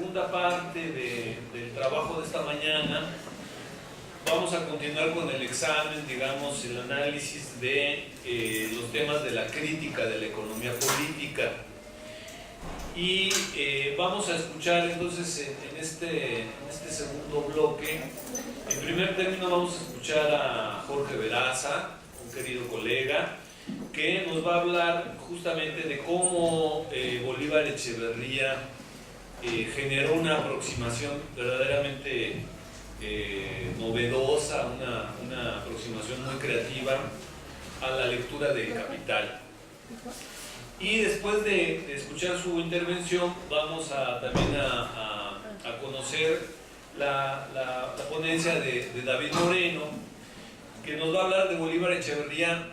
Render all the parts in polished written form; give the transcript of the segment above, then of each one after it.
segunda parte del trabajo de esta mañana vamos a continuar con el examen, digamos, el análisis de los temas de la crítica de la economía política. Y vamos a escuchar entonces en este segundo bloque, en primer término vamos a escuchar a Jorge Veraza, un querido colega, que nos va a hablar justamente de cómo Bolívar Echeverría generó una aproximación verdaderamente novedosa, una aproximación muy creativa a la lectura del Capital. Y después de escuchar su intervención vamos también a conocer la ponencia de David Moreno, que nos va a hablar de Bolívar Echeverría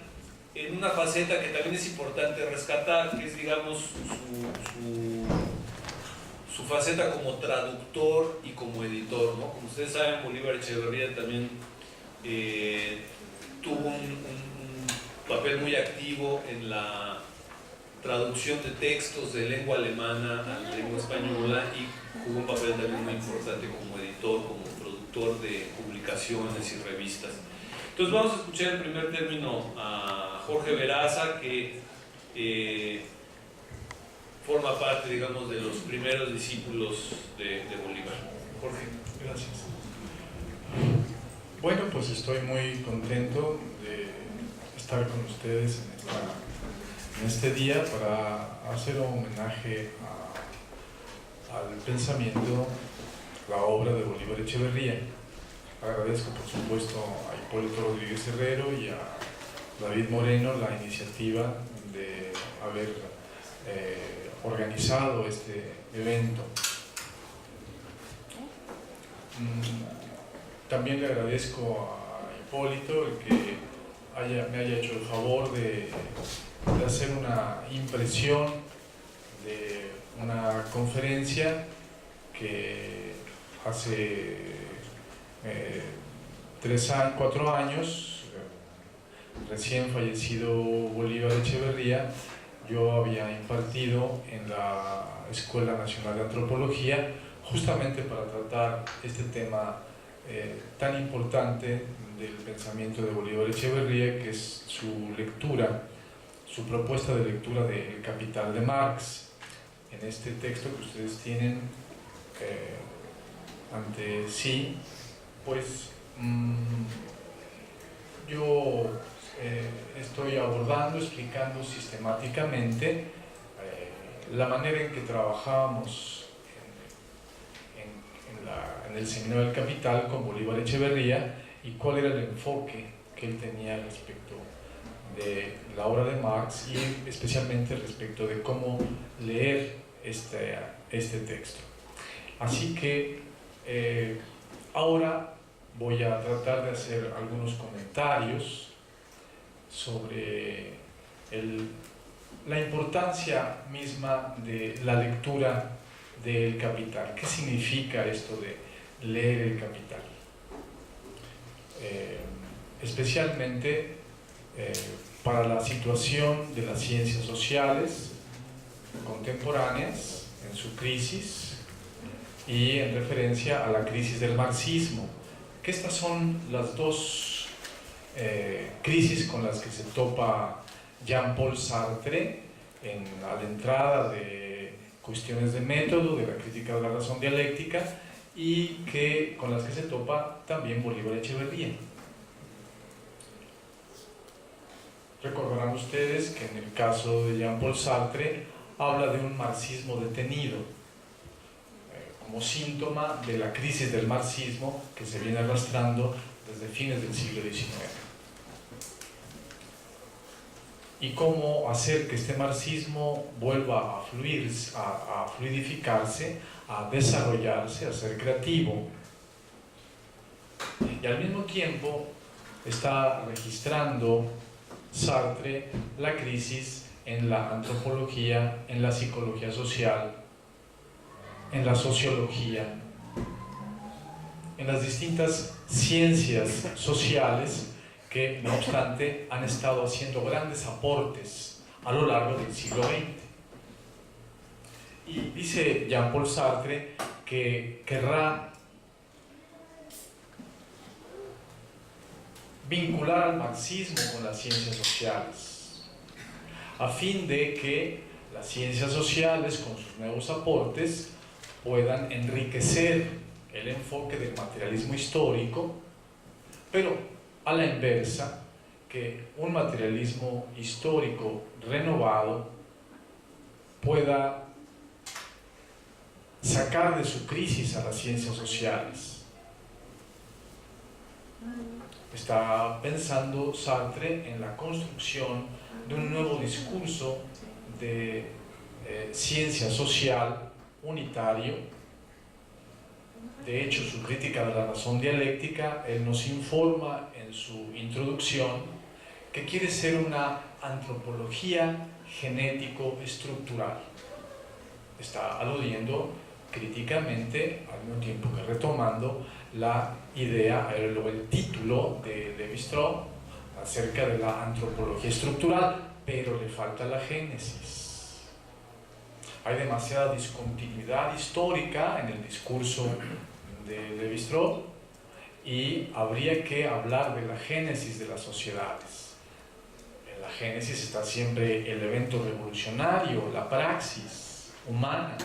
en una faceta que también es importante rescatar, que es, digamos, su faceta como traductor y como editor, ¿no? Como ustedes saben, Bolívar Echeverría también tuvo un papel muy activo en la traducción de textos de lengua alemana a la lengua española y jugó un papel también muy importante como editor, como productor de publicaciones y revistas. Entonces vamos a escuchar en primer término a Jorge Veraza, que forma parte, digamos, de los primeros discípulos de Bolívar. Jorge. Gracias. Bueno, pues estoy muy contento de estar con ustedes en este día para hacer un homenaje al pensamiento, la obra de Bolívar Echeverría. Agradezco, por supuesto, a Hipólito Rodríguez Herrero y a David Moreno la iniciativa de haber organizado este evento. También le agradezco a Hipólito el que me haya hecho el favor de hacer una impresión de una conferencia que hace 4 años, recién fallecido Bolívar Echeverría, yo había impartido en la Escuela Nacional de Antropología, justamente para tratar este tema tan importante del pensamiento de Bolívar Echeverría, que es su lectura, su propuesta de lectura del Capital de Marx. En este texto que ustedes tienen ante sí, pues yo estoy abordando, explicando sistemáticamente la manera en que trabajábamos en el Seminario del Capital con Bolívar Echeverría y cuál era el enfoque que él tenía respecto de la obra de Marx y especialmente respecto de cómo leer este texto. Así que ahora voy a tratar de hacer algunos comentarios sobre la importancia misma de la lectura del Capital. ¿Qué significa esto de leer el Capital? Especialmente para la situación de las ciencias sociales contemporáneas en su crisis y en referencia a la crisis del marxismo, que estas son las dos crisis con las que se topa Jean-Paul Sartre a la entrada de Cuestiones de método, de la crítica de la razón dialéctica, y con las que se topa también Bolívar Echeverría. Recordarán ustedes que en el caso de Jean-Paul Sartre habla de un marxismo detenido como síntoma de la crisis del marxismo que se viene arrastrando desde fines del siglo XIX. Y cómo hacer que este marxismo vuelva a fluidificarse, a desarrollarse, a ser creativo. Y al mismo tiempo está registrando Sartre la crisis en la antropología, en la psicología social, en la sociología, en las distintas ciencias sociales que, no obstante, han estado haciendo grandes aportes a lo largo del siglo XX. Y dice Jean-Paul Sartre que querrá vincular al marxismo con las ciencias sociales, a fin de que las ciencias sociales, con sus nuevos aportes, puedan enriquecer el enfoque del materialismo histórico, pero a la inversa, que un materialismo histórico renovado pueda sacar de su crisis a las ciencias sociales. Está pensando Sartre en la construcción de un nuevo discurso de ciencia social unitario. De hecho, su crítica de la razón dialéctica, él nos informa en su introducción que quiere ser una antropología genético-estructural. Está aludiendo críticamente, al mismo tiempo que retomando la idea, el título de Lévi-Strauss acerca de la antropología estructural, pero le falta la génesis. Hay demasiada discontinuidad histórica en el discurso de Lévi-Strauss y habría que hablar de la génesis de las sociedades. En la génesis está siempre el evento revolucionario, la praxis humana,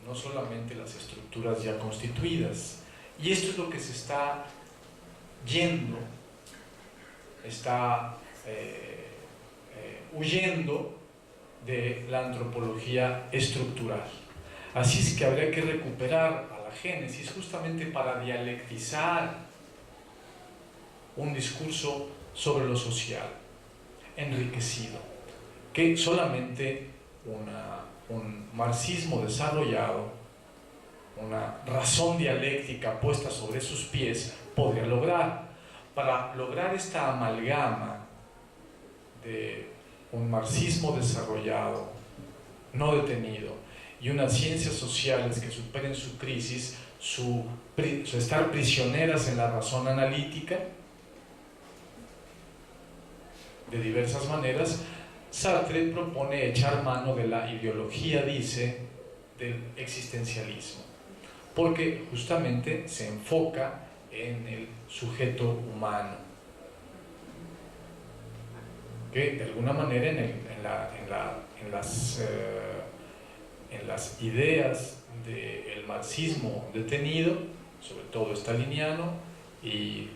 no solamente las estructuras ya constituidas. Y esto es lo que se está yendo, está huyendo de la antropología estructural. Así es que habría que recuperar a la génesis justamente para dialectizar un discurso sobre lo social, enriquecido, que solamente un marxismo desarrollado, una razón dialéctica puesta sobre sus pies, podría lograr. Para lograr esta amalgama de un marxismo desarrollado, no detenido, y unas ciencias sociales que superen su crisis, su estar prisioneras en la razón analítica, de diversas maneras, Sartre propone echar mano de la ideología, dice, del existencialismo, porque justamente se enfoca en el sujeto humano, que de alguna manera en las ideas del marxismo detenido, sobre todo staliniano, y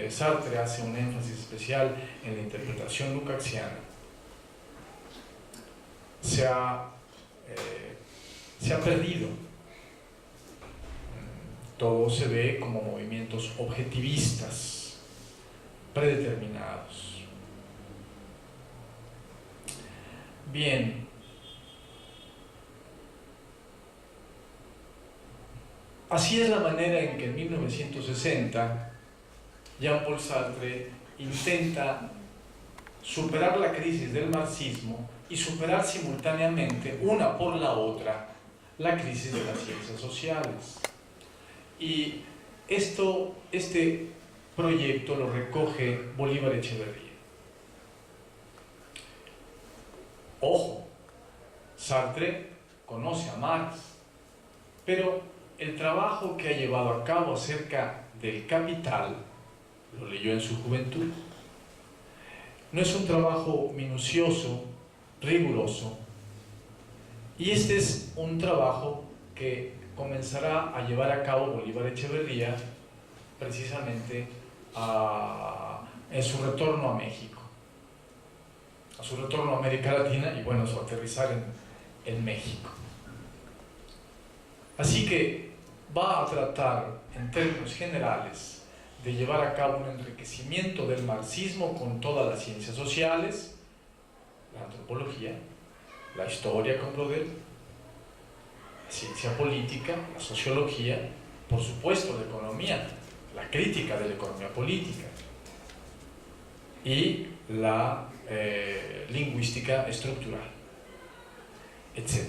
Sartre hace un énfasis especial en la interpretación lukácsiana. Se ha perdido. Todo se ve como movimientos objetivistas, predeterminados. Bien. Así es la manera en que en 1960 Jean-Paul Sartre intenta superar la crisis del marxismo y superar simultáneamente, una por la otra, la crisis de las ciencias sociales. Y este proyecto lo recoge Bolívar Echeverría. Ojo, Sartre conoce a Marx, pero el trabajo que ha llevado a cabo acerca del capital, lo leyó en su juventud, no es un trabajo minucioso, riguroso, y este es un trabajo que comenzará a llevar a cabo Bolívar Echeverría precisamente en su retorno a México, a su retorno a América Latina y bueno, su aterrizar en México. Así que va a tratar en términos generales de llevar a cabo un enriquecimiento del marxismo con todas las ciencias sociales, la antropología, la historia con Brodel, la ciencia política, la sociología, por supuesto la economía, la crítica de la economía política y la lingüística estructural, etc.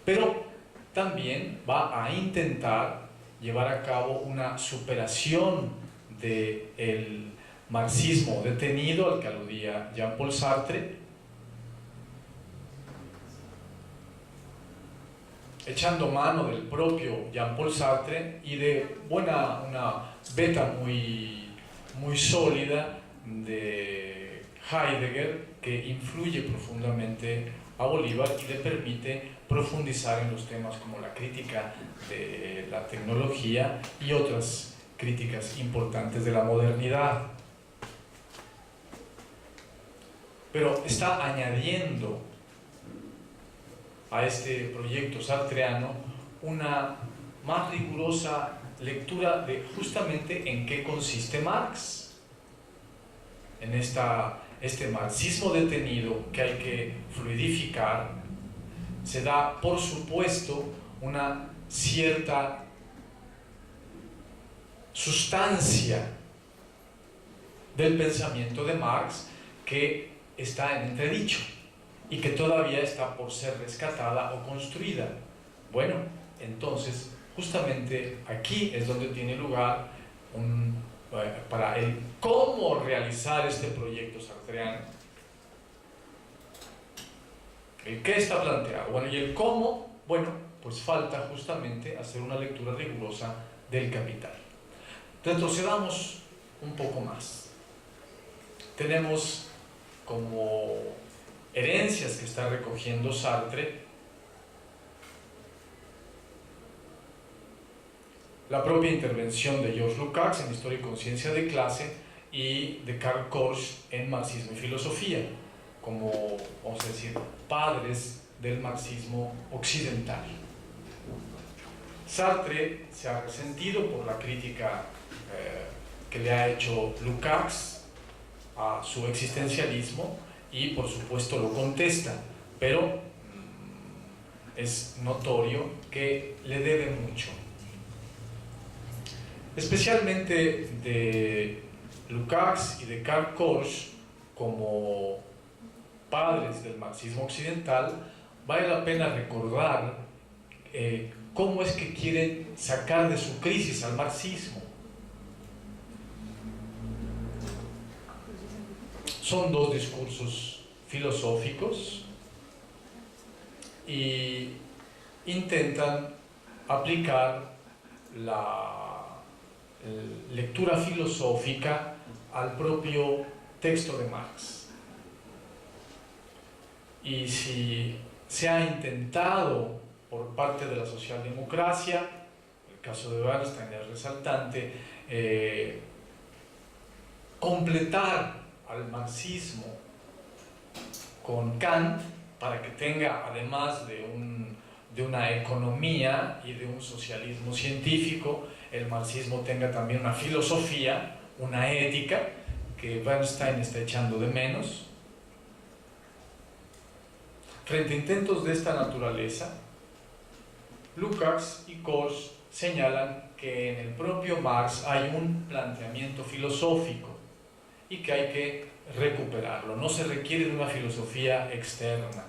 Pero también va a intentar llevar a cabo una superación del marxismo detenido al que aludía Jean-Paul Sartre, echando mano del propio Jean-Paul Sartre y de una beta muy sólida de Heidegger, que influye profundamente a Bolívar y le permite profundizar en los temas como la crítica de la tecnología y otras críticas importantes de la modernidad. Pero está añadiendo a este proyecto sartreano una más rigurosa lectura de justamente en qué consiste Marx, en este marxismo detenido que hay que fluidificar. Se da, por supuesto, una cierta sustancia del pensamiento de Marx que está en entredicho y que todavía está por ser rescatada o construida. Bueno, entonces, justamente aquí es donde tiene lugar para el cómo realizar este proyecto sartreano. ¿El qué está planteado? Bueno, y el cómo, bueno, pues falta justamente hacer una lectura rigurosa del Capital. Retrocedamos un poco más. Tenemos como herencias que está recogiendo Sartre la propia intervención de Georges Lukács en Historia y Conciencia de Clase y de Karl Korsch en Marxismo y Filosofía, como, vamos a decir, padres del marxismo occidental. Sartre se ha resentido por la crítica que le ha hecho Lukács a su existencialismo y por supuesto lo contesta, pero es notorio que le debe mucho. Especialmente de Lukács y de Karl Korsch como padres del marxismo occidental, vale la pena recordar cómo es que quieren sacar de su crisis al marxismo. Son dos discursos filosóficos y intentan aplicar la lectura filosófica al propio texto de Marx. Y si se ha intentado por parte de la socialdemocracia, el caso de Bernstein es resaltante, completar al marxismo con Kant para que tenga, además de una economía y de un socialismo científico, el marxismo tenga también una filosofía, una ética, que Bernstein está echando de menos. Frente a intentos de esta naturaleza, Lukács y Korsch señalan que en el propio Marx hay un planteamiento filosófico y que hay que recuperarlo. No se requiere de una filosofía externa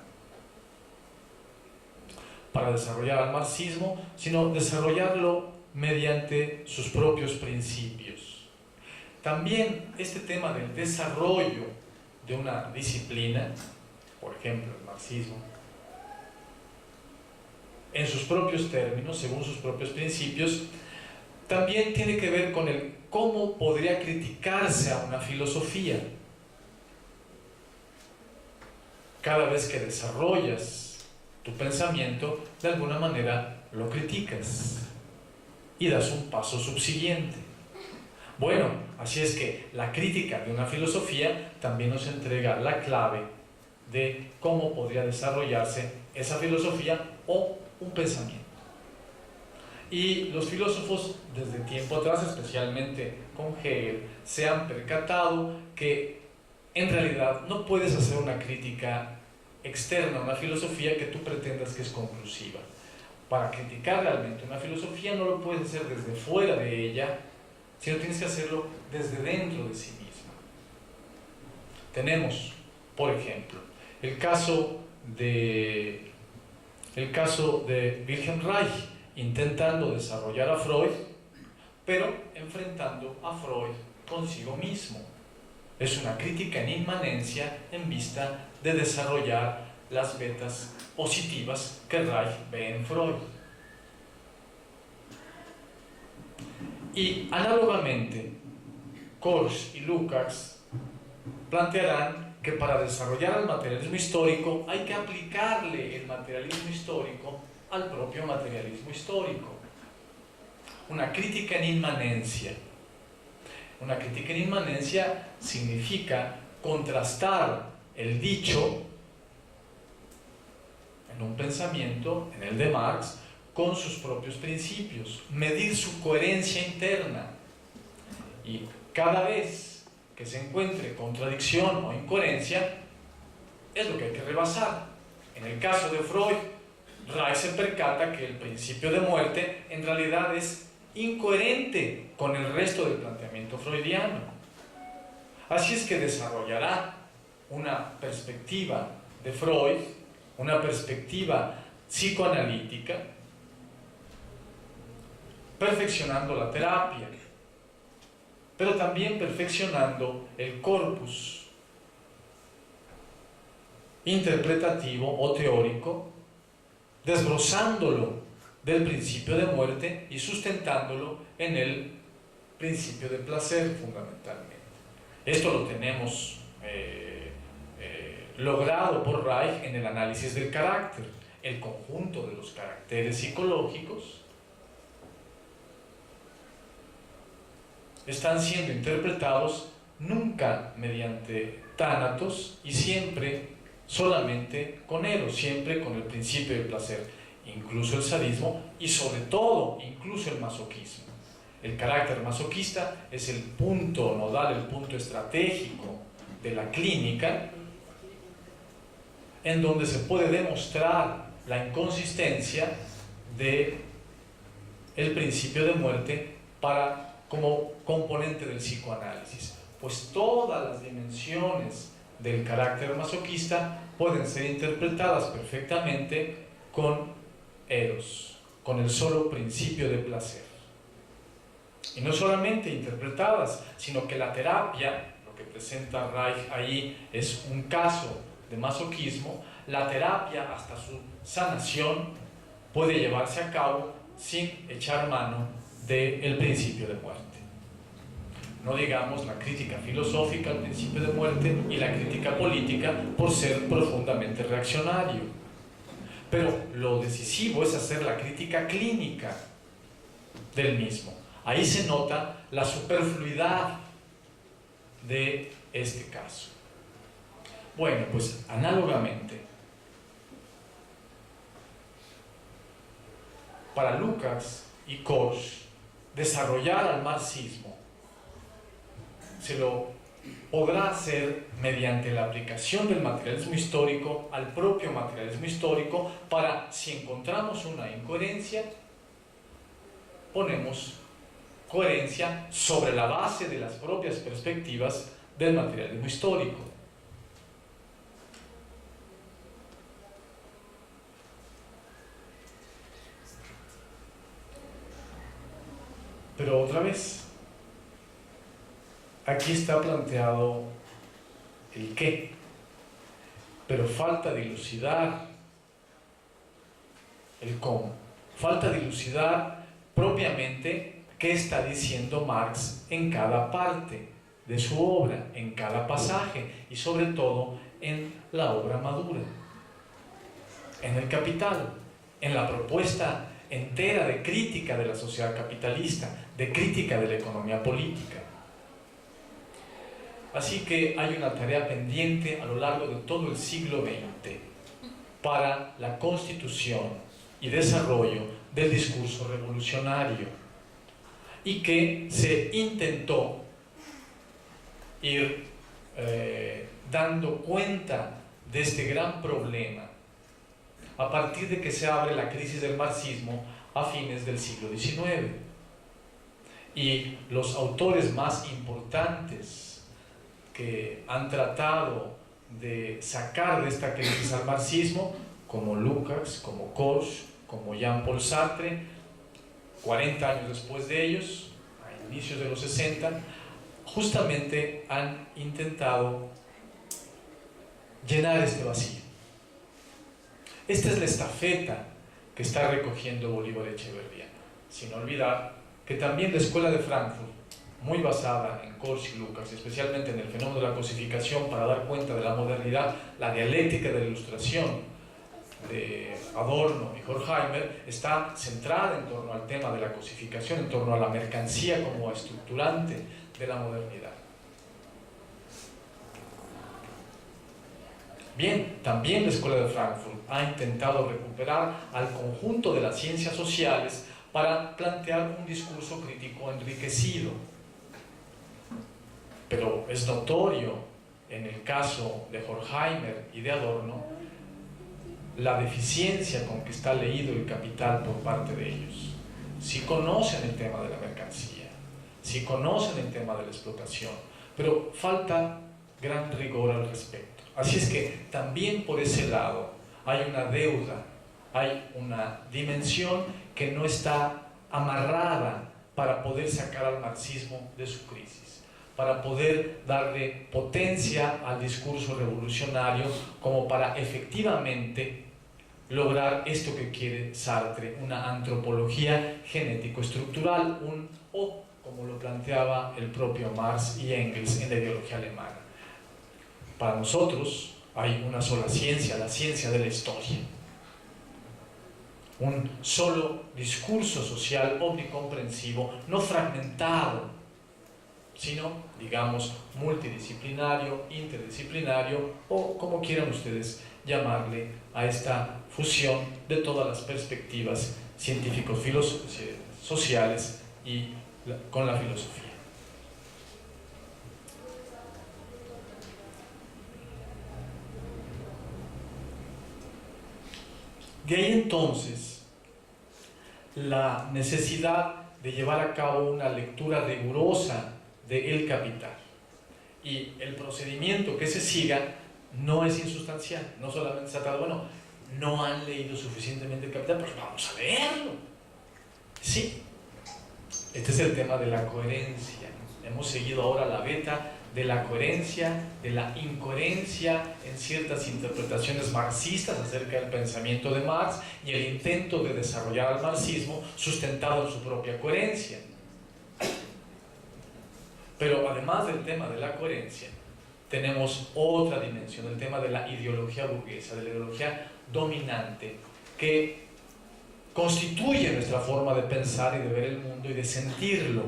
para desarrollar el marxismo, sino desarrollarlo mediante sus propios principios. También este tema del desarrollo de una disciplina, por ejemplo el marxismo, en sus propios términos, según sus propios principios, también tiene que ver con el cómo podría criticarse a una filosofía. Cada vez que desarrollas tu pensamiento, de alguna manera lo criticas y das un paso subsiguiente. Bueno, así es que la crítica de una filosofía también nos entrega la clave de cómo podría desarrollarse esa filosofía o un pensamiento. Y los filósofos desde tiempo atrás, especialmente con Hegel, se han percatado que en realidad no puedes hacer una crítica externa a una filosofía que tú pretendas que es conclusiva. Para criticar realmente una filosofía no lo puedes hacer desde fuera de ella, sino tienes que hacerlo desde dentro de sí misma. Tenemos, por ejemplo, el caso de Wilhelm Reich, intentando desarrollar a Freud, pero enfrentando a Freud consigo mismo. Es una crítica en inmanencia en vista de desarrollar las betas positivas que Reich ve en Freud. Y análogamente, Korsch y Lukács plantearán que para desarrollar el materialismo histórico hay que aplicarle el materialismo histórico al propio materialismo histórico. Una crítica en inmanencia. Una crítica en inmanencia significa contrastar el dicho en un pensamiento, en el de Marx, con sus propios principios, medir su coherencia interna. Y cada vez que se encuentre contradicción o incoherencia, es lo que hay que rebasar. En el caso de Freud, Reich se percata que el principio de muerte en realidad es incoherente con el resto del planteamiento freudiano. Así es que desarrollará una perspectiva de Freud, una perspectiva psicoanalítica, perfeccionando la terapia, pero también perfeccionando el corpus interpretativo o teórico, desbrozándolo del principio de muerte y sustentándolo en el principio de placer, fundamentalmente. Esto lo tenemos logrado por Reich en el análisis del carácter. El conjunto de los caracteres psicológicos están siendo interpretados nunca mediante tánatos y siempre solamente con eros, siempre con el principio del placer, incluso el sadismo y sobre todo incluso el masoquismo. El carácter masoquista es el punto nodal, el punto estratégico de la clínica, en donde se puede demostrar la inconsistencia de el principio de muerte como componente del psicoanálisis, pues todas las dimensiones del carácter masoquista pueden ser interpretadas perfectamente con eros, con el solo principio de placer. Y no solamente interpretadas, sino que la terapia, lo que presenta Reich ahí es un caso de masoquismo. La terapia hasta su sanación puede llevarse a cabo sin echar mano del principio de muerte. No digamos la crítica filosófica al principio de muerte y la crítica política por ser profundamente reaccionario. Pero lo decisivo es hacer la crítica clínica del mismo. Ahí se nota la superfluidad de este caso. Bueno, pues análogamente, para Lukács y Korsch, desarrollar al marxismo se lo podrá hacer mediante la aplicación del materialismo histórico al propio materialismo histórico para, si encontramos una incoherencia, ponemos coherencia sobre la base de las propias perspectivas del materialismo histórico. Pero otra vez, aquí está planteado el qué, pero falta dilucidar el cómo. Falta dilucidar propiamente qué está diciendo Marx en cada parte de su obra, en cada pasaje y sobre todo en la obra madura, en el Capital, en la propuesta entera de crítica de la sociedad capitalista, de crítica de la economía política. Así que hay una tarea pendiente a lo largo de todo el siglo XX para la constitución y desarrollo del discurso revolucionario, y que se intentó ir dando cuenta de este gran problema a partir de que se abre la crisis del marxismo a fines del siglo XIX. Y los autores más importantes que han tratado de sacar de esta crisis al marxismo, como Lukács, como Korsch, como Jean-Paul Sartre, 40 años después de ellos, a inicios de los 60, justamente han intentado llenar este vacío. Esta es la estafeta que está recogiendo Bolívar Echeverría, sin olvidar que también la Escuela de Frankfurt, muy basada en Korsch y Lukács, especialmente en el fenómeno de la cosificación para dar cuenta de la modernidad, la dialéctica de la ilustración de Adorno y Horkheimer, está centrada en torno al tema de la cosificación, en torno a la mercancía como estructurante de la modernidad. Bien, también la Escuela de Frankfurt ha intentado recuperar al conjunto de las ciencias sociales para plantear un discurso crítico enriquecido. Pero es notorio, en el caso de Horkheimer y de Adorno, la deficiencia con que está leído el Capital por parte de ellos. Sí conocen el tema de la mercancía, sí conocen el tema de la explotación, pero falta gran rigor al respecto. Así es que también por ese lado hay una deuda, hay una dimensión que no está amarrada para poder sacar al marxismo de su crisis, para poder darle potencia al discurso revolucionario como para efectivamente lograr esto que quiere Sartre, una antropología genético-estructural, o como lo planteaba el propio Marx y Engels en la ideología alemana. Para nosotros hay una sola ciencia, la ciencia de la historia. Un solo discurso social omnicomprensivo, no fragmentado, sino, digamos, multidisciplinario, interdisciplinario, o como quieran ustedes llamarle a esta fusión de todas las perspectivas científicos, sociales y con la filosofía. De ahí entonces la necesidad de llevar a cabo una lectura rigurosa de El Capital, y el procedimiento que se siga no es insustancial, no solamente se trata, bueno, no han leído suficientemente El Capital, pues vamos a leerlo. Sí, este es el tema de la coherencia. Hemos seguido ahora la beta de la coherencia, de la incoherencia en ciertas interpretaciones marxistas acerca del pensamiento de Marx y el intento de desarrollar al marxismo sustentado en su propia coherencia. Pero además del tema de la coherencia, tenemos otra dimensión, el tema de la ideología burguesa, de la ideología dominante, que constituye nuestra forma de pensar y de ver el mundo y de sentirlo.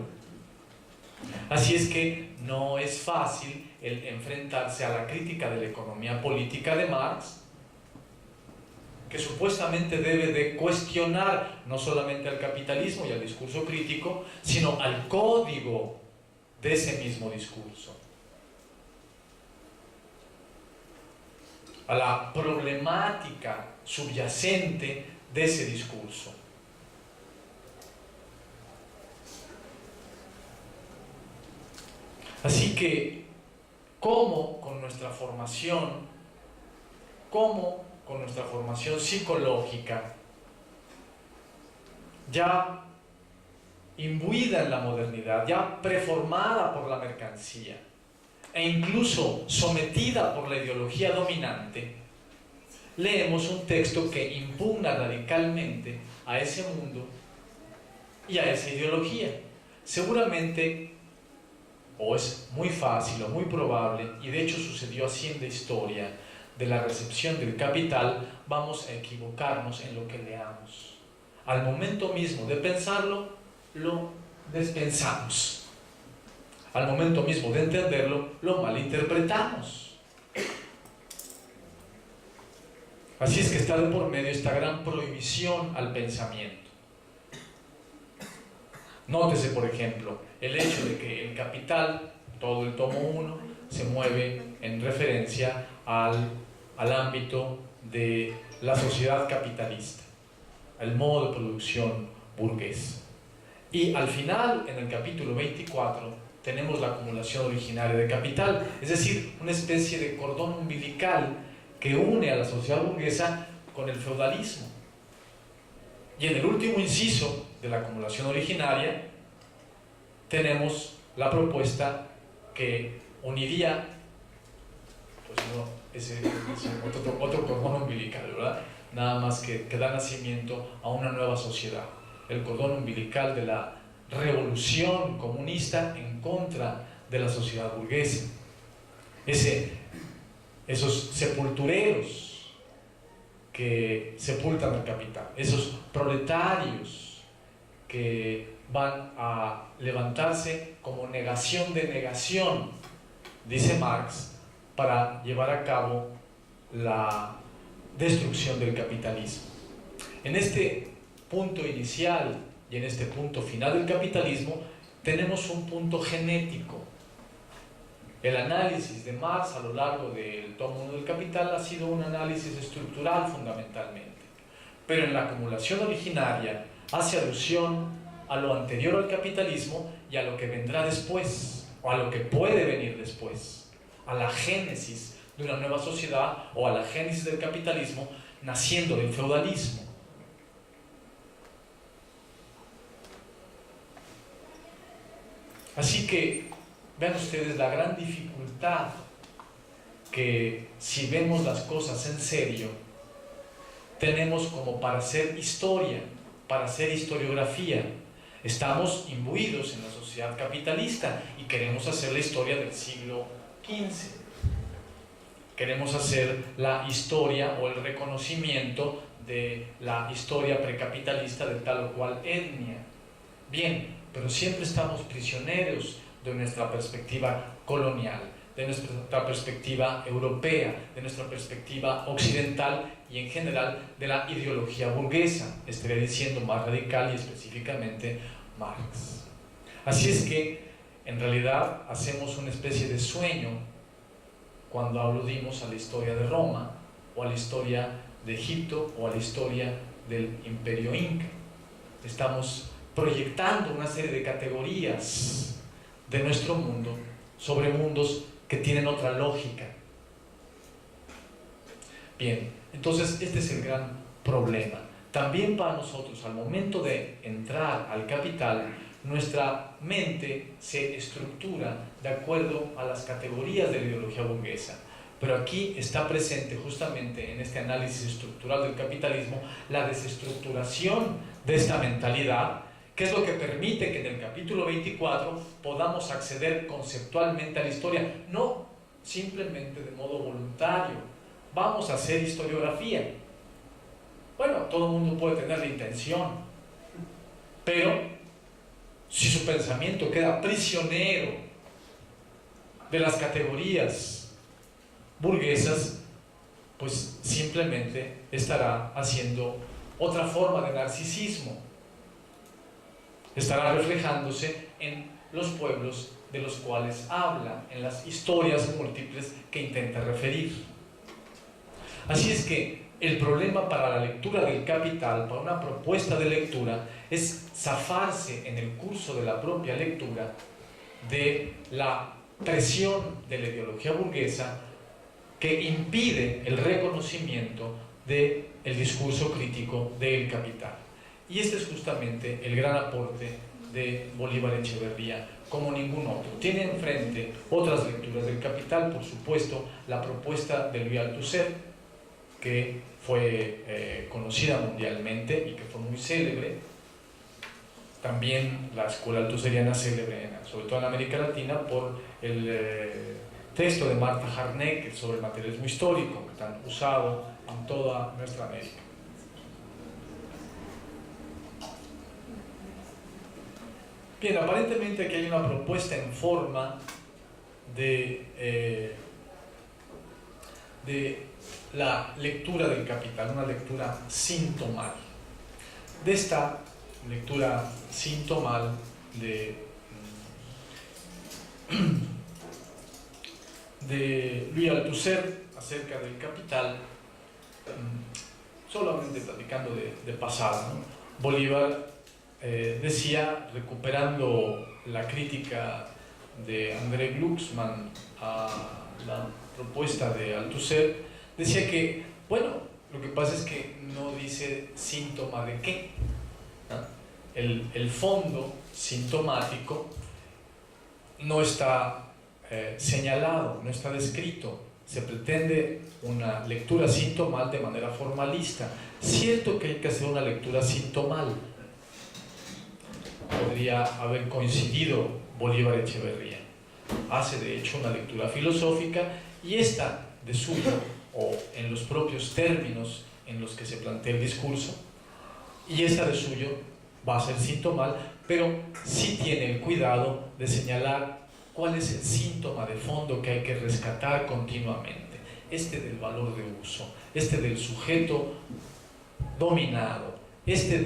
Así es que no es fácil el enfrentarse a la crítica de la economía política de Marx, que supuestamente debe de cuestionar no solamente al capitalismo y al discurso crítico, sino al código de ese mismo discurso, a la problemática subyacente de ese discurso. Así que, ¿cómo con nuestra formación psicológica, ya imbuida en la modernidad, ya preformada por la mercancía, e incluso sometida por la ideología dominante, leemos un texto que impugna radicalmente a ese mundo y a esa ideología? Seguramente, o es muy fácil o muy probable, y de hecho sucedió así en la historia de la recepción del Capital, vamos a equivocarnos en lo que leamos. Al momento mismo de pensarlo, lo despensamos. Al momento mismo de entenderlo, lo malinterpretamos. Así es que está de por medio esta gran prohibición al pensamiento. Nótese, por ejemplo, el hecho de que el Capital, todo el tomo 1, se mueve en referencia al ámbito de la sociedad capitalista, al modo de producción burgués. Y al final, en el capítulo 24, tenemos la acumulación originaria de capital, es decir, una especie de cordón umbilical que une a la sociedad burguesa con el feudalismo. Y en el último inciso de la acumulación originaria tenemos la propuesta que uniría, pues no, ese otro cordón umbilical, ¿verdad? nada más que da nacimiento a una nueva sociedad, el cordón umbilical de la revolución comunista en contra de la sociedad burguesa. Esos sepultureros que sepultan el capital, esos proletarios que van a levantarse como negación de negación, dice Marx, para llevar a cabo la destrucción del capitalismo. En este punto inicial y en este punto final del capitalismo tenemos un punto genético. El análisis de Marx a lo largo del tomo 1 del Capital ha sido un análisis estructural fundamentalmente, pero en la acumulación originaria hace alusión a lo anterior al capitalismo y a lo que vendrá después, o a lo que puede venir después, a la génesis de una nueva sociedad o a la génesis del capitalismo naciendo del feudalismo. Así que vean ustedes la gran dificultad que, si vemos las cosas en serio, tenemos como para hacer historia, para hacer historiografía. Estamos imbuidos en la sociedad capitalista y queremos hacer la historia del siglo XV. Queremos hacer la historia o el reconocimiento de la historia precapitalista de tal o cual etnia. Bien, pero siempre estamos prisioneros de nuestra perspectiva colonial, de nuestra perspectiva europea, de nuestra perspectiva occidental y en general de la ideología burguesa, estaría diciendo más radical y específicamente Marx. Así es que en realidad hacemos una especie de sueño cuando aludimos a la historia de Roma o a la historia de Egipto o a la historia del Imperio Inca. Estamos proyectando una serie de categorías de nuestro mundo sobre mundos que tienen otra lógica. Bien, entonces este es el gran problema. También para nosotros, al momento de entrar al capital, nuestra mente se estructura de acuerdo a las categorías de la ideología burguesa. Pero aquí está presente justamente en este análisis estructural del capitalismo la desestructuración de esta mentalidad, que es lo que permite que en el capítulo 24 podamos acceder conceptualmente a la historia, no simplemente de modo voluntario. Vamos a hacer historiografía. Bueno, todo el mundo puede tener la intención, pero si su pensamiento queda prisionero de las categorías burguesas, pues simplemente estará haciendo otra forma de narcisismo. Estará reflejándose en los pueblos de los cuales habla, en las historias múltiples que intenta referir. Así es que el problema para la lectura del Capital, para una propuesta de lectura, es zafarse en el curso de la propia lectura de la presión de la ideología burguesa que impide el reconocimiento del discurso crítico del Capital. Y este es justamente el gran aporte de Bolívar Echeverría, como ningún otro. Tiene enfrente otras lecturas del Capital, por supuesto, la propuesta de Louis Althusser, que fue conocida mundialmente y que fue muy célebre. También la escuela althuseriana célebre, sobre todo en América Latina, por el texto de Martha Harneck sobre el materialismo histórico, que tan usado en toda nuestra América. Bien, aparentemente aquí hay una propuesta en forma de la lectura del Capital, una lectura sintomal. De esta lectura sintomal de Louis Althusser acerca del Capital, solamente platicando de pasada, ¿no? Bolívar decía, recuperando la crítica de André Glucksmann a la propuesta de Althusser, decía que, bueno, lo que pasa es que no dice síntoma de qué, ¿no? El fondo sintomático no está señalado, no está descrito se pretende una lectura sintomal de manera formalista. Cierto que hay que hacer una lectura sintomal. Podría haber coincidido Bolívar Echeverría. Hace de hecho una lectura filosófica y esta de suyo, o en los propios términos en los que se plantea el discurso, y esta de suyo va a ser sintomal, pero sí tiene el cuidado de señalar cuál es el síntoma de fondo que hay que rescatar continuamente. Este del valor de uso, este del sujeto dominado, este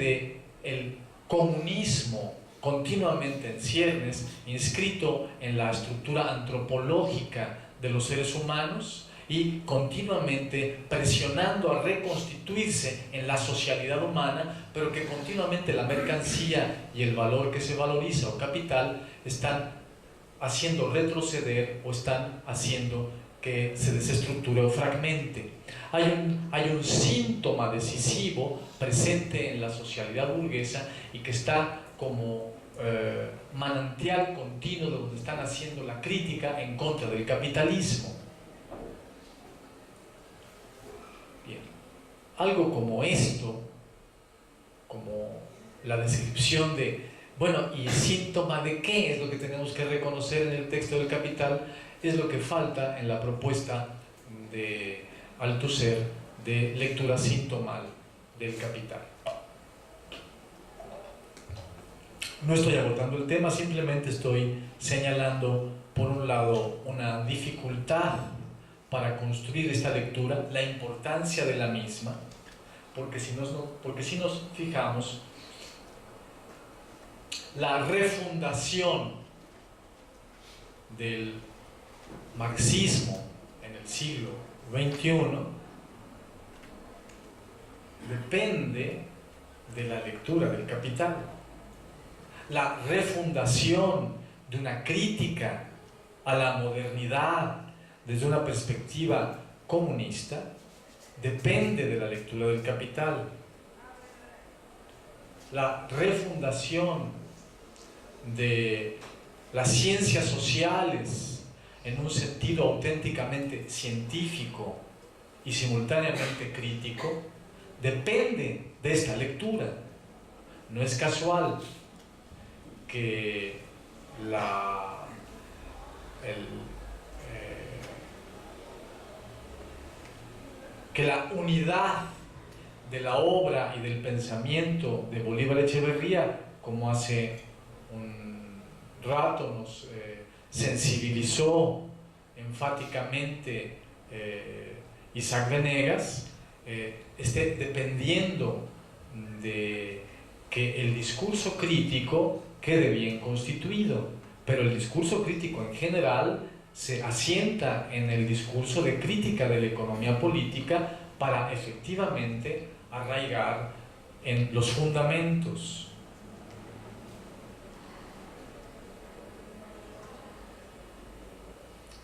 del comunismo continuamente en ciernes, inscrito en la estructura antropológica de los seres humanos y continuamente presionando a reconstituirse en la socialidad humana, pero que continuamente la mercancía y el valor que se valoriza o capital están haciendo retroceder o están haciendo que se desestructure o fragmente. Hay un síntoma decisivo presente en la socialidad burguesa y que está como manantial continuo de donde están haciendo la crítica en contra del capitalismo. Bien. Algo como esto, como la descripción de, bueno, ¿y síntoma de qué es lo que tenemos que reconocer en el texto del Capital? Es lo que falta en la propuesta de Althusser de lectura sintomal del Capital. No estoy agotando el tema, simplemente estoy señalando, por un lado, una dificultad para construir esta lectura, la importancia de la misma, porque si nos fijamos, la refundación del marxismo en el siglo XXI depende de la lectura del Capital. La refundación de una crítica a la modernidad desde una perspectiva comunista depende de la lectura del Capital. La refundación de las ciencias sociales en un sentido auténticamente científico y simultáneamente crítico depende de esta lectura. No es casual que la unidad de la obra y del pensamiento de Bolívar Echeverría, como hace un rato nos sensibilizó enfáticamente Isaac Venegas, esté dependiendo de que el discurso crítico quede bien constituido, pero el discurso crítico en general se asienta en el discurso de crítica de la economía política para efectivamente arraigar en los fundamentos.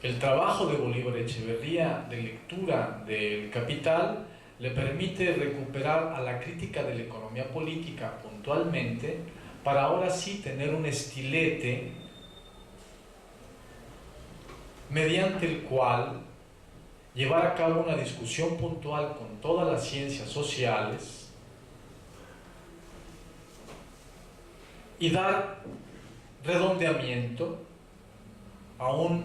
El trabajo de Bolívar Echeverría de lectura del Capital le permite recuperar a la crítica de la economía política puntualmente, para ahora sí tener un estilete mediante el cual llevar a cabo una discusión puntual con todas las ciencias sociales y dar redondeamiento a un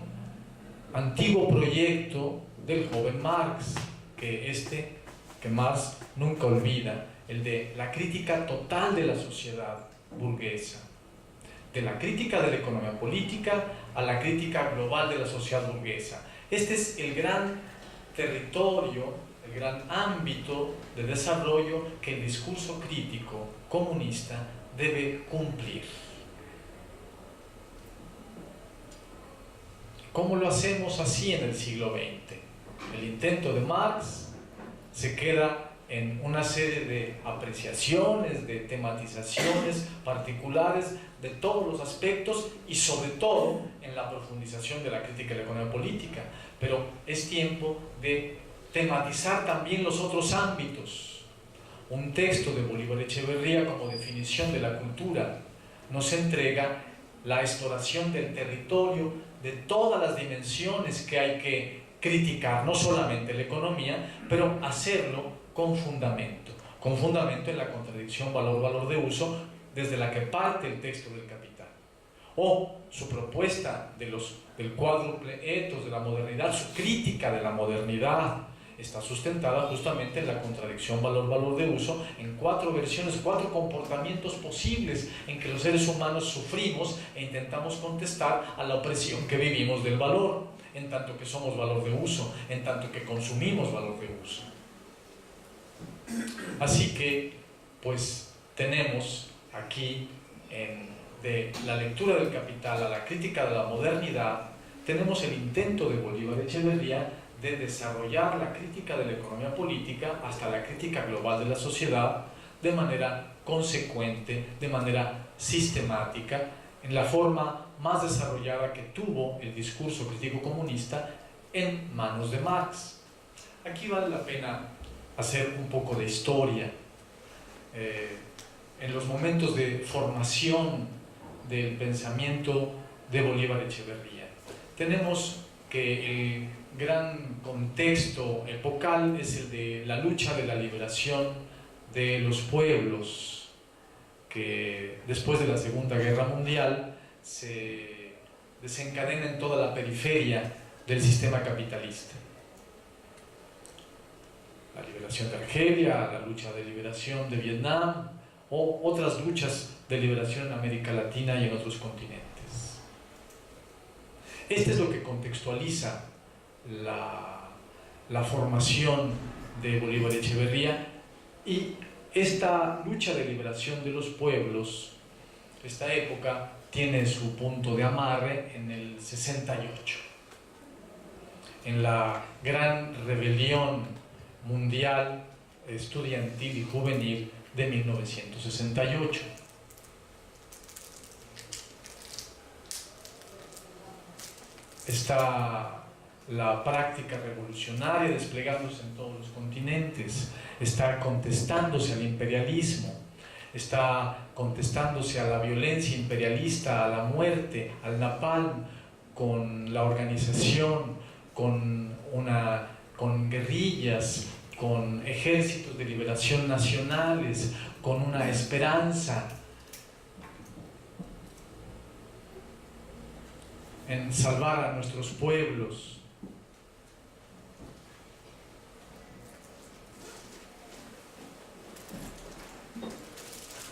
antiguo proyecto del joven Marx, que Marx nunca olvida, el de la crítica total de la sociedad burguesa, de la crítica de la economía política a la crítica global de la sociedad burguesa. Este es el gran territorio, el gran ámbito de desarrollo que el discurso crítico comunista debe cumplir. ¿Cómo lo hacemos así en el siglo XX? El intento de Marx se queda en una serie de apreciaciones, de tematizaciones particulares de todos los aspectos y sobre todo en la profundización de la crítica de la economía política. Pero es tiempo de tematizar también los otros ámbitos. Un texto de Bolívar Echeverría como definición de la cultura nos entrega la exploración del territorio, de todas las dimensiones que hay que criticar no solamente la economía, pero hacerlo con fundamento en la contradicción valor-valor de uso, desde la que parte el texto del Capital. O su propuesta del cuádruple etos de la modernidad, su crítica de la modernidad, está sustentada justamente en la contradicción valor-valor de uso, en 4 versiones, 4 comportamientos posibles en que los seres humanos sufrimos e intentamos contestar a la opresión que vivimos del valor, en tanto que somos valor de uso, en tanto que consumimos valor de uso. Así que, pues, tenemos aquí, de la lectura del Capital a la crítica de la modernidad, tenemos el intento de Bolívar Echeverría de desarrollar la crítica de la economía política hasta la crítica global de la sociedad de manera consecuente, de manera sistemática, en la forma más desarrollada que tuvo el discurso crítico comunista en manos de Marx. Aquí vale la pena hacer un poco de historia. En los momentos de formación del pensamiento de Bolívar Echeverría, tenemos que el gran contexto epocal es el de la lucha de la liberación de los pueblos, que después de la Segunda Guerra Mundial se desencadena en toda la periferia del sistema capitalista. La liberación de Argelia, la lucha de liberación de Vietnam o otras luchas de liberación en América Latina y en otros continentes. Este es lo que contextualiza la formación de Bolívar Echeverría, y esta lucha de liberación de los pueblos, esta época, tiene su punto de amarre en el 68, en la gran rebelión mundial estudiantil y juvenil de 1968. Está la práctica revolucionaria desplegándose en todos los continentes, está contestándose al imperialismo, está contestándose a la violencia imperialista, a la muerte, al napalm, con la organización, con guerrillas, con ejércitos de liberación nacionales, con una esperanza en salvar a nuestros pueblos.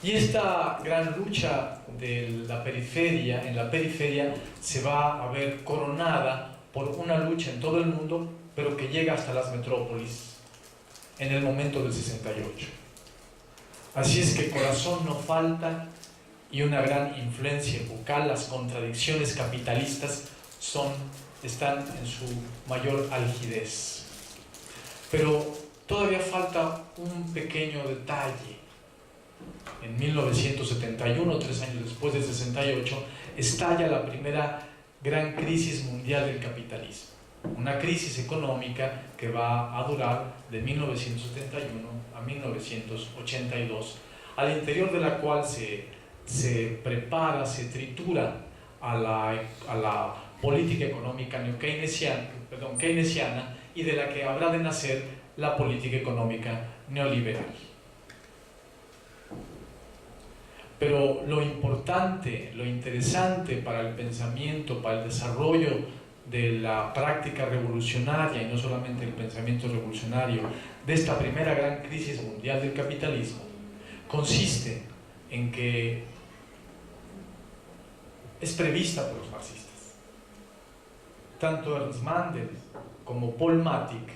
Y esta gran lucha de la periferia, en la periferia, se va a ver coronada por una lucha en todo el mundo, pero que llega hasta las metrópolis en el momento del 68. Así es que corazón no falta, y una gran influencia vocal. Las contradicciones capitalistas están en su mayor algidez. Pero todavía falta un pequeño detalle. En 1971, 3 años después del 68, estalla la primera gran crisis mundial del capitalismo. Una crisis económica que va a durar de 1971 a 1982, al interior de la cual se prepara, se tritura a la política económica keynesiana, y de la que habrá de nacer la política económica neoliberal. Pero lo importante, lo interesante para el pensamiento, para el desarrollo de la práctica revolucionaria, y no solamente el pensamiento revolucionario, de esta primera gran crisis mundial del capitalismo, consiste en que es prevista por los marxistas. Tanto Ernst Mandel como Paul Matic,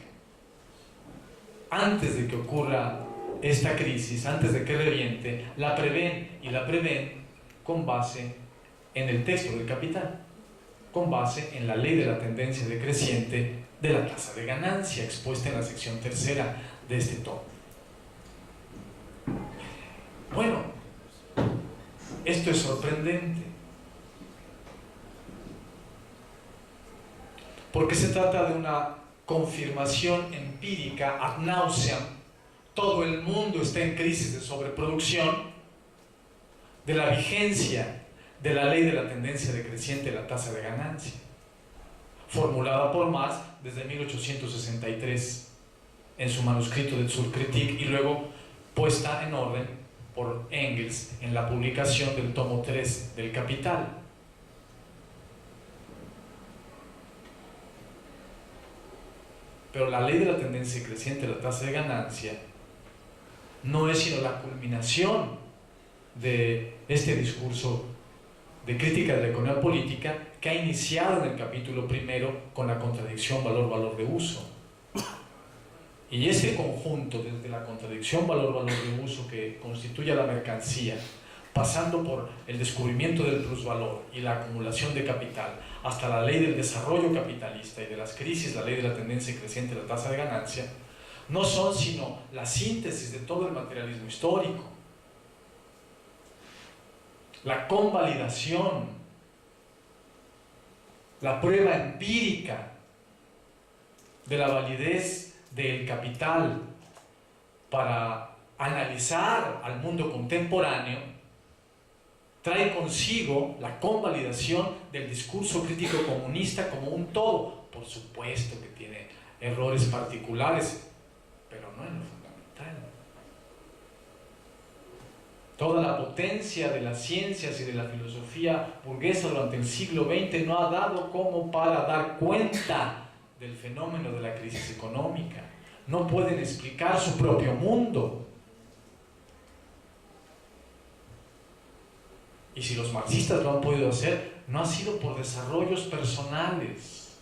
antes de que ocurra esta crisis, antes de que reviente, la prevén, y la prevén con base en el texto del Capital, con base en la ley de la tendencia decreciente de la tasa de ganancia expuesta en la sección 3ª de este tomo. Bueno, esto es sorprendente, porque se trata de una confirmación empírica ad nauseam. Todo el mundo está en crisis de sobreproducción, de la vigencia de la ley de la tendencia decreciente de la tasa de ganancia. formulada por Marx desde 1863 en su manuscrito de Zur Kritik y luego puesta en orden por Engels en la publicación del tomo 3 del Capital. Pero la ley de la tendencia creciente de la tasa de ganancia no es sino la culminación de este discurso de crítica de la economía política que ha iniciado en el capítulo primero con la contradicción valor-valor de uso. Y este conjunto, desde la contradicción valor-valor de uso que constituye la mercancía, pasando por el descubrimiento del plusvalor y la acumulación de capital, hasta la ley del desarrollo capitalista y de las crisis, la ley de la tendencia creciente de la tasa de ganancia, no son sino la síntesis de todo el materialismo histórico, la convalidación, la prueba empírica de la validez del capital para analizar al mundo contemporáneo, trae consigo la convalidación del discurso crítico comunista como un todo. Por supuesto que tiene errores particulares, pero no en lo fundamental. Toda la potencia de las ciencias y de la filosofía burguesa durante el siglo XX no ha dado como para dar cuenta del fenómeno de la crisis económica. No pueden explicar su propio mundo. Y si los marxistas lo han podido hacer, no ha sido por desarrollos personales,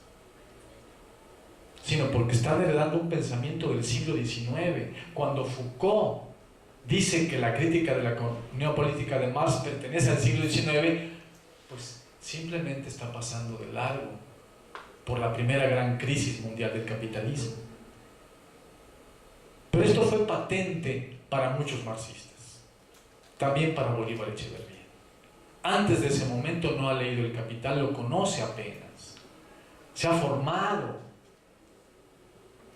sino porque están heredando un pensamiento del siglo XIX. Cuando Foucault dice que la crítica de la economía política de Marx pertenece al siglo XIX, pues simplemente está pasando de largo por la primera gran crisis mundial del capitalismo. Pero esto fue patente para muchos marxistas, también para Bolívar Echeverría. Antes de ese momento no ha leído el Capital, lo conoce apenas, se ha formado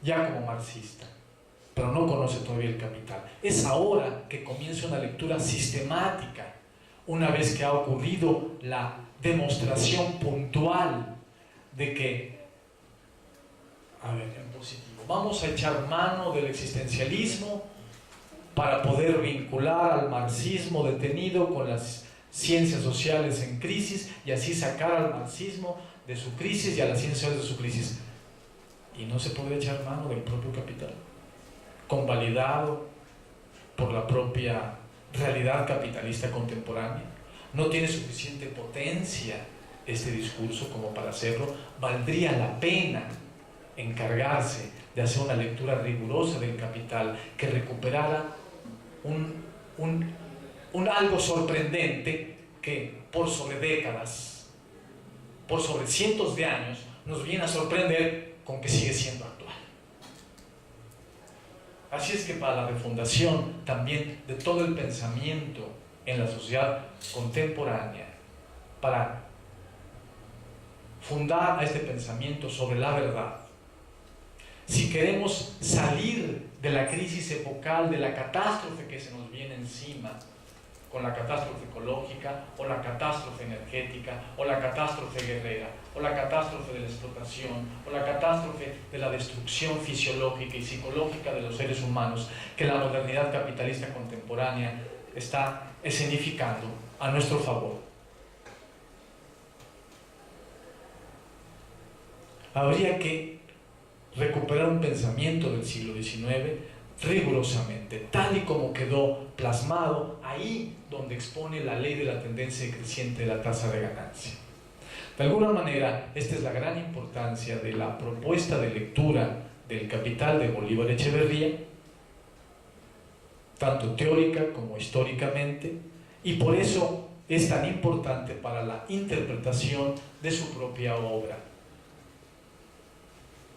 ya como marxista, pero no conoce todavía el Capital. Es ahora que comienza una lectura sistemática, una vez que ha ocurrido la demostración puntual de que, en positivo, vamos a echar mano del existencialismo para poder vincular al marxismo detenido con las ciencias sociales en crisis y así sacar al marxismo de su crisis y a las ciencias sociales de su crisis. Y no se puede echar mano del propio Capital, convalidado por la propia realidad capitalista contemporánea. No tiene suficiente potencia este discurso como para hacerlo. Valdría la pena encargarse de hacer una lectura rigurosa del Capital que recuperara un algo sorprendente que por sobre décadas, por sobre cientos de años, nos viene a sorprender con que sigue siendo actual. Así es que para la refundación también de todo el pensamiento en la sociedad contemporánea, para fundar a este pensamiento sobre la verdad, si queremos salir de la crisis epocal, de la catástrofe que se nos viene encima, con la catástrofe ecológica, o la catástrofe energética, o la catástrofe guerrera, o la catástrofe de la explotación, o la catástrofe de la destrucción fisiológica y psicológica de los seres humanos, que la modernidad capitalista contemporánea está escenificando a nuestro favor. Habría que recuperar un pensamiento del siglo XIX rigurosamente, tal y como quedó plasmado ahí donde expone la ley de la tendencia creciente de la tasa de ganancia. De alguna manera, esta es la gran importancia de la propuesta de lectura del Capital de Bolívar Echeverría, tanto teórica como históricamente, y por eso es tan importante para la interpretación de su propia obra.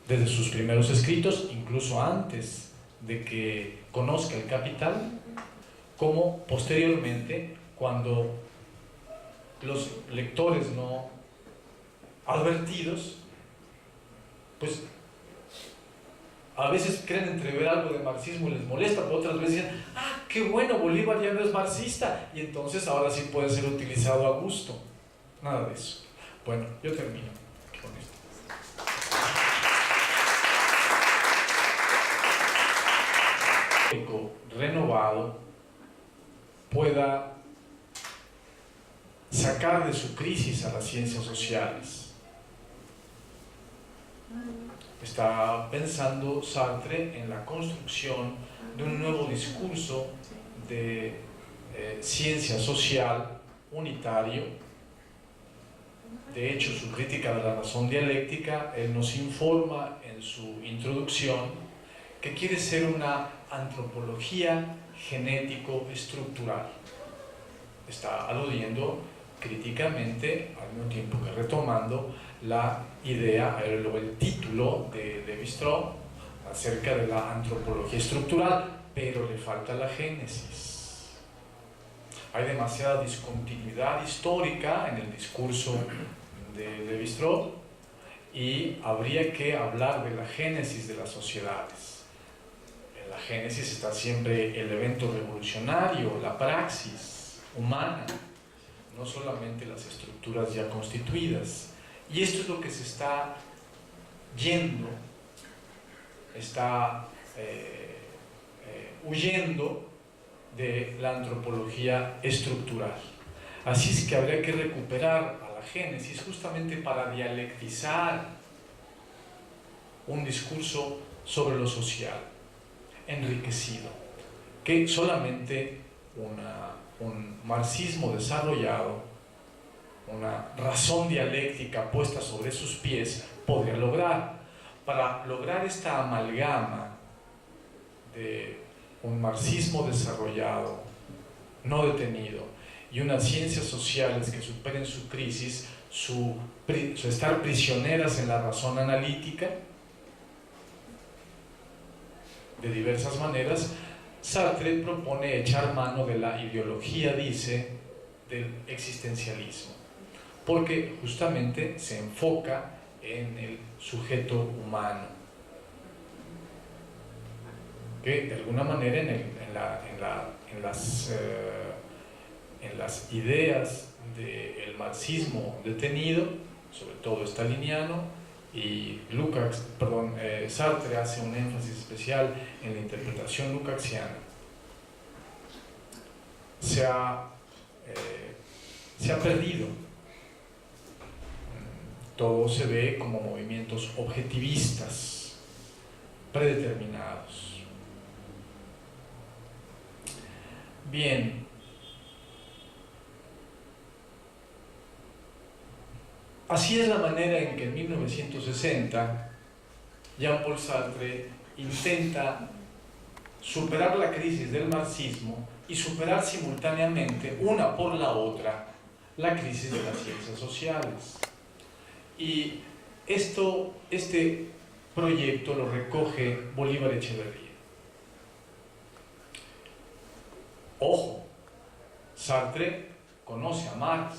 Desde sus primeros escritos, incluso antes de que conozca el Capital, como posteriormente, cuando los lectores no advertidos, pues a veces creen entrever algo de marxismo y les molesta, pero otras veces dicen, ¡ah, qué bueno! Bolívar ya no es marxista, y entonces ahora sí puede ser utilizado a gusto. Nada de eso. Bueno, yo termino con esto. renovado pueda sacar de su crisis a las ciencias sociales. Está pensando Sartre en la construcción de un nuevo discurso de ciencia social unitario. De hecho, su crítica de la razón dialéctica, él nos informa en su introducción que quiere ser una antropología genético-estructural. Está aludiendo críticamente, al mismo tiempo que retomando la idea, el título de Lévi-Strauss acerca de la antropología estructural, pero le falta la génesis. Hay demasiada discontinuidad histórica en el discurso de Lévi-Strauss y habría que hablar de la génesis de las sociedades. En la génesis está siempre el evento revolucionario, la praxis humana, no solamente las estructuras ya constituidas. Y esto es lo que se está yendo, está huyendo de la antropología estructural. Así es que habría que recuperar a la génesis justamente para dialectizar un discurso sobre lo social, enriquecido, que solamente un marxismo desarrollado, una razón dialéctica puesta sobre sus pies, podría lograr. Para lograr esta amalgama de un marxismo desarrollado, no detenido, y unas ciencias sociales que superen su crisis, su estar prisioneras en la razón analítica, de diversas maneras, Sartre propone echar mano de la ideología, dice, del existencialismo, porque justamente se enfoca en el sujeto humano, que de alguna manera en las ideas del marxismo detenido, sobre todo staliniano, y Sartre hace un énfasis especial en la interpretación lukácsiana. Se ha perdido. Todo se ve como movimientos objetivistas, predeterminados. Bien. Así es la manera en que en 1960 Jean-Paul Sartre intenta superar la crisis del marxismo y superar simultáneamente, una por la otra, la crisis de las ciencias sociales. Y este proyecto lo recoge Bolívar Echeverría. Ojo, Sartre conoce a Marx,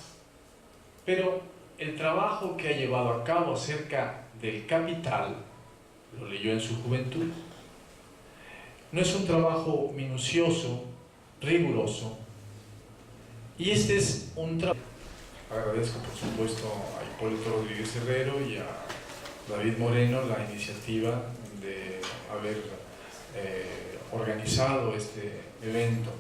pero el trabajo que ha llevado a cabo acerca del Capital, lo leyó en su juventud, no es un trabajo minucioso, riguroso, y este es un trabajo. Agradezco por supuesto a Hipólito Rodríguez Herrero y a David Moreno la iniciativa de haber organizado este evento.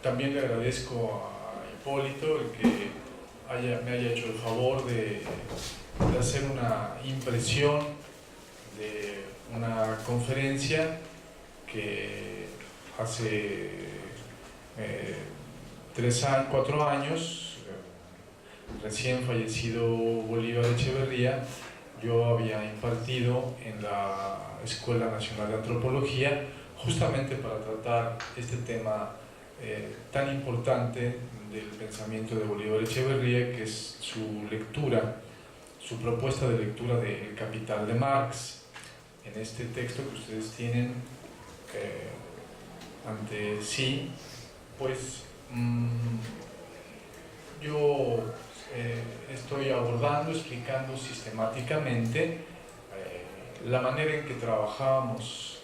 También le agradezco a Hipólito el que me haya hecho el favor de hacer una impresión de una conferencia que hace 4 años, recién fallecido Bolívar Echeverría, yo había impartido en la Escuela Nacional de Antropología, justamente para tratar este tema tan importante del pensamiento de Bolívar Echeverría, que es su lectura, su propuesta de lectura del Capital de Marx. En este texto que ustedes tienen ante sí, pues yo estoy abordando, explicando sistemáticamente la manera en que trabajábamos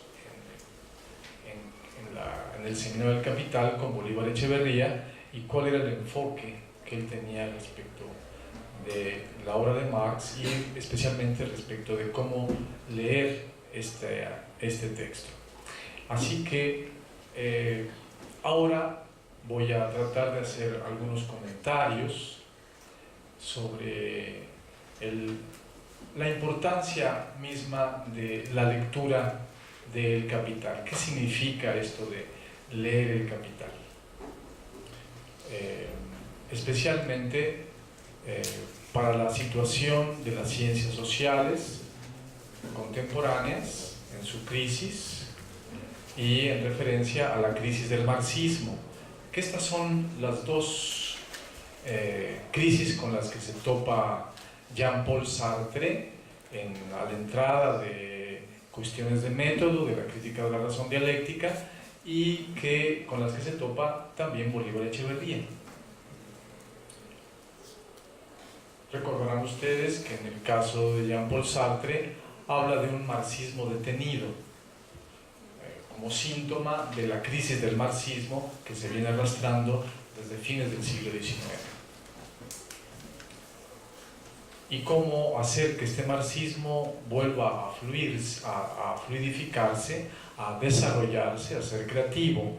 en el Seminario del Capital con Bolívar Echeverría y cuál era el enfoque que él tenía respecto de la obra de Marx y especialmente respecto de cómo leer este texto. Así que ahora voy a tratar de hacer algunos comentarios sobre la importancia misma de la lectura del Capital. ¿Qué significa esto de leer el Capital? Especialmente para la situación de las ciencias sociales contemporáneas en su crisis y en referencia a la crisis del marxismo, que estas son las dos crisis con las que se topa Jean-Paul Sartre a la entrada de Cuestiones de método, de la crítica de la razón dialéctica, y con las que se topa también Bolívar Echeverría. Recordarán ustedes que en el caso de Jean-Paul Sartre habla de un marxismo detenido, como síntoma de la crisis del marxismo que se viene arrastrando desde fines del siglo XIX. Y cómo hacer que este marxismo vuelva a fluidificarse, a desarrollarse, a ser creativo.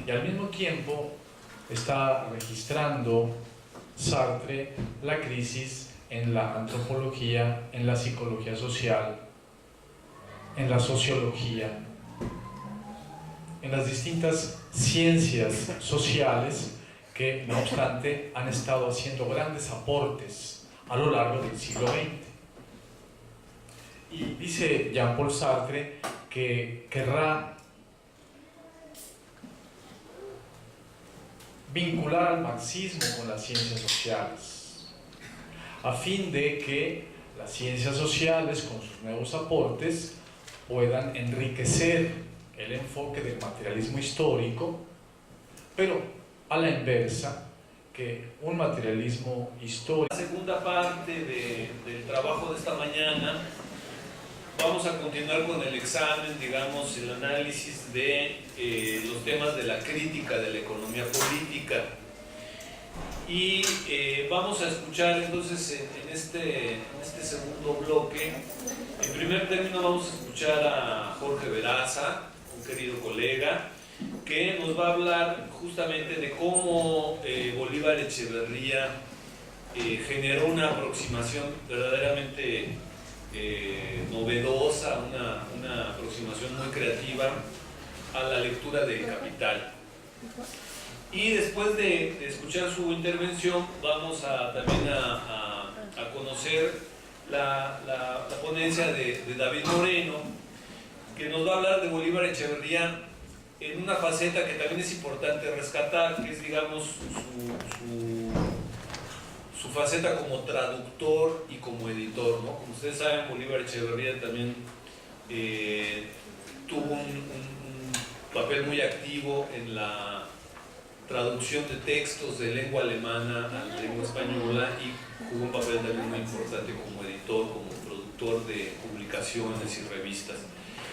Y al mismo tiempo está registrando Sartre la crisis en la antropología, en la psicología social, en la sociología, en las distintas ciencias sociales que, no obstante, han estado haciendo grandes aportes a lo largo del siglo XX. Y dice Jean-Paul Sartre que querrá vincular al marxismo con las ciencias sociales, a fin de que las ciencias sociales, con sus nuevos aportes, puedan enriquecer el enfoque del materialismo histórico, pero a la inversa, que un materialismo histórico... La segunda parte del trabajo de esta mañana, vamos a continuar con el examen, digamos, el análisis de los temas de la crítica de la economía política. Y vamos a escuchar entonces en este segundo bloque, en primer término vamos a escuchar a Jorge Veraza, un querido colega, que nos va a hablar justamente de cómo Bolívar Echeverría generó una aproximación verdaderamente novedosa, una aproximación muy creativa a la lectura del Capital. Y después de escuchar su intervención vamos también a conocer la ponencia de David Moreno, que nos va a hablar de Bolívar Echeverría en una faceta que también es importante rescatar, que es, digamos, su faceta como traductor y como editor, ¿no? Como ustedes saben, Bolívar Echeverría también tuvo un papel muy activo en la traducción de textos de lengua alemana a la lengua española y jugó un papel también muy importante como editor, como productor de publicaciones y revistas.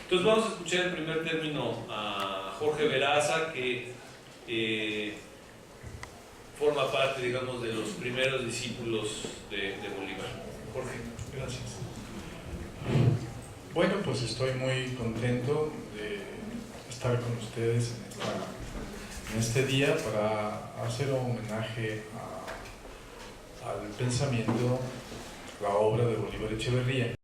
Entonces vamos a escuchar en primer término a Jorge Veraza, que forma parte, digamos, de los primeros discípulos de Bolívar. Jorge. Gracias. Bueno, pues estoy muy contento de estar con ustedes en este día para hacer un homenaje al pensamiento, la obra de Bolívar Echeverría.